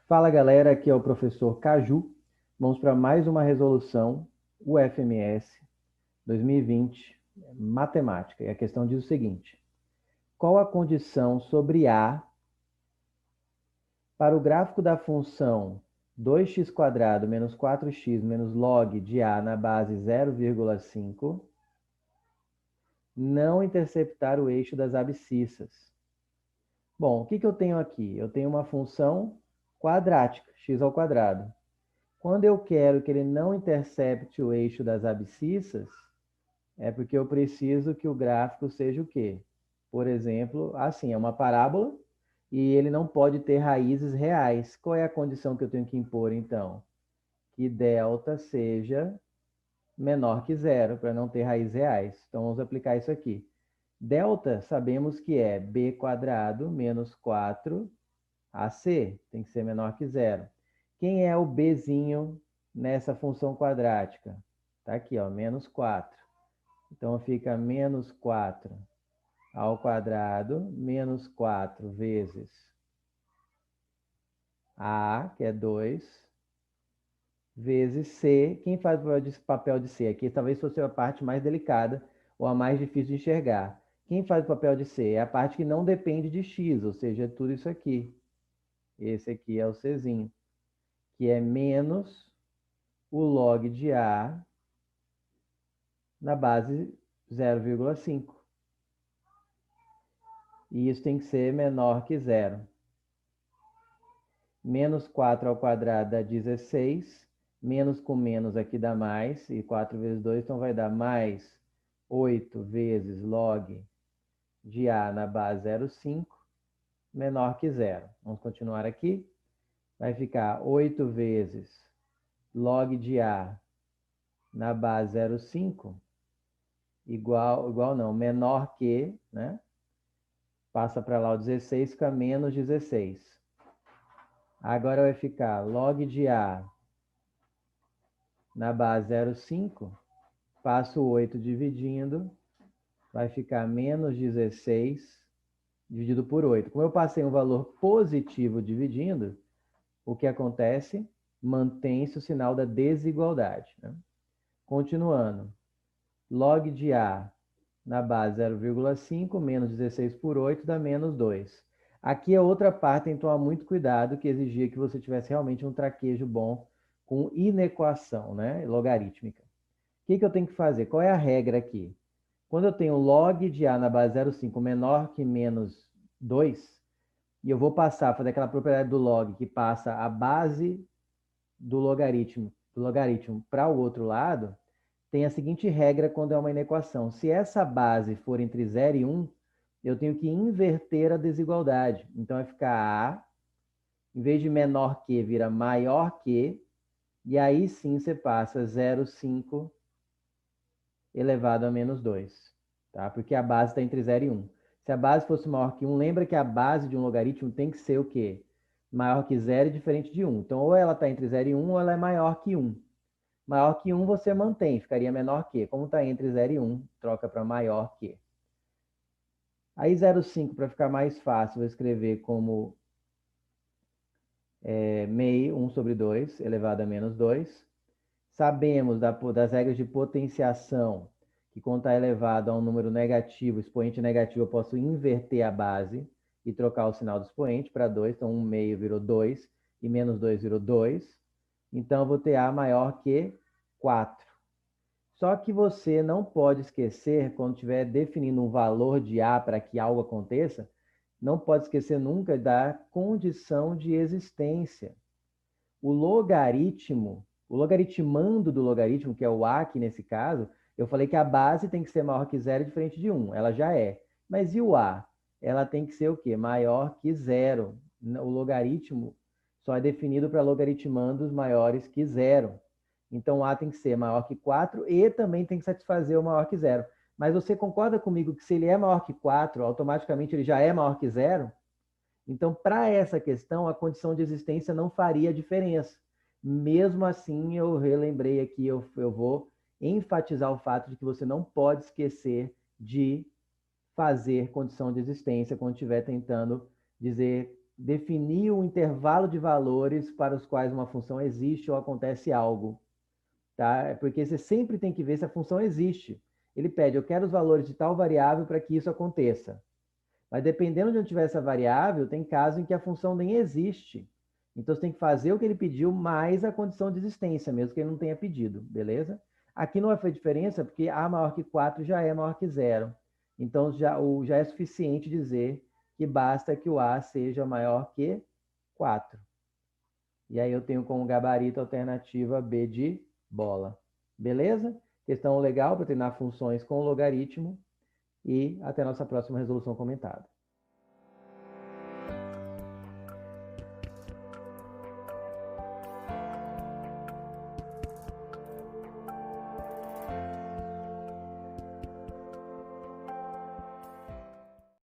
Fala galera, aqui é o professor Caju. Vamos para mais uma resolução UFMS 2020, matemática. E a questão diz o seguinte: qual a condição sobre A para o gráfico da função 2x² menos 4x menos log de A na base 0,5 não interceptar o eixo das abscissas? Bom, o que eu tenho aqui? Eu tenho uma função quadrática, x². Quando eu quero que ele não intercepte o eixo das abscissas, é porque eu preciso que o gráfico seja o quê? Por exemplo, assim, é uma parábola e ele não pode ter raízes reais. Qual é a condição que eu tenho que impor, então? Que delta seja menor que zero, para não ter raízes reais. Então, vamos aplicar isso aqui. Delta, sabemos que é b² menos 4ac, tem que ser menor que zero. Quem é o bzinho nessa função quadrática? Está aqui, ó, menos 4. Então, fica menos 4 ao quadrado, menos 4 vezes A, que é 2, vezes C. Quem faz o papel de C aqui? Talvez fosse a parte mais delicada ou a mais difícil de enxergar. Quem faz o papel de C? É a parte que não depende de X, ou seja, é tudo isso aqui. Esse aqui é o Czinho, que é menos o log de A na base 0,5. E isso tem que ser menor que zero. Menos 4 ao quadrado dá 16. Menos com menos aqui dá mais. E 4 vezes 2, então vai dar mais 8 vezes log de A na base 0,5, menor que zero. Vamos continuar aqui. Vai ficar 8 vezes log de A na base 0,5 igual não, menor que, né? Passa para lá o 16, fica menos 16. Agora vai ficar log de A na base 0,5, passo o 8 dividindo, vai ficar menos 16 dividido por 8. Como eu passei um valor positivo dividindo, o que acontece? Mantém-se o sinal da desigualdade, né? Continuando, log de A na base 0,5, menos 16 por 8 dá menos 2. Aqui é outra parte, tem que tomar muito cuidado, que exigia que você tivesse realmente um traquejo bom com inequação, né? Logarítmica. O que eu tenho que fazer? Qual é a regra aqui? Quando eu tenho log de A na base 0,5 menor que menos 2, e eu vou fazer aquela propriedade do log que passa a base do logaritmo para o outro lado, tem a seguinte regra quando é uma inequação. Se essa base for entre 0 e 1, eu tenho que inverter a desigualdade. Então, vai ficar A, em vez de menor que, vira maior que, e aí sim você passa 0,5 elevado a menos 2, tá? Porque a base está entre 0 e 1. Se a base fosse maior que 1, lembra que a base de um logaritmo tem que ser o quê? Maior que 0 e diferente de 1. Então, ou ela está entre 0 e 1, ou ela é maior que 1. Maior que 1 você mantém, ficaria menor que. Como está entre 0 e 1, troca para maior que. Aí 0,5, para ficar mais fácil, vou escrever como meio 1 sobre 2 elevado a menos 2. Sabemos das regras de potenciação que quando está elevado a um número negativo, expoente negativo, eu posso inverter a base e trocar o sinal do expoente para 2. Então, 1 meio virou 2 e menos 2 virou 2. Então, eu vou ter A maior que 4. Só que você não pode esquecer, quando estiver definindo um valor de A para que algo aconteça, não pode esquecer nunca da condição de existência. O logaritmando do logaritmo, que é o A aqui nesse caso, eu falei que a base tem que ser maior que zero diferente de 1. Ela já é. Mas e o A? Ela tem que ser o quê? Maior que zero. O logaritmo só é definido para logaritmandos maiores que zero. Então, A tem que ser maior que 4 e também tem que satisfazer o maior que zero. Mas você concorda comigo que se ele é maior que 4, automaticamente ele já é maior que zero? Então, para essa questão, a condição de existência não faria diferença. Mesmo assim, eu relembrei aqui, eu vou enfatizar o fato de que você não pode esquecer de fazer condição de existência quando estiver tentando definir um intervalo de valores para os quais uma função existe ou acontece algo. Tá? Porque você sempre tem que ver se a função existe. Ele pede, eu quero os valores de tal variável para que isso aconteça. Mas dependendo de onde tiver essa variável, tem caso em que a função nem existe. Então, você tem que fazer o que ele pediu mais a condição de existência, mesmo que ele não tenha pedido, beleza? Aqui não vai fazer diferença, porque A maior que 4 já é maior que 0. Então, já é suficiente dizer que basta que o A seja maior que 4. E aí eu tenho como gabarito a alternativa B de bola. Beleza? Questão legal para treinar funções com logaritmo. E até a nossa próxima resolução comentada.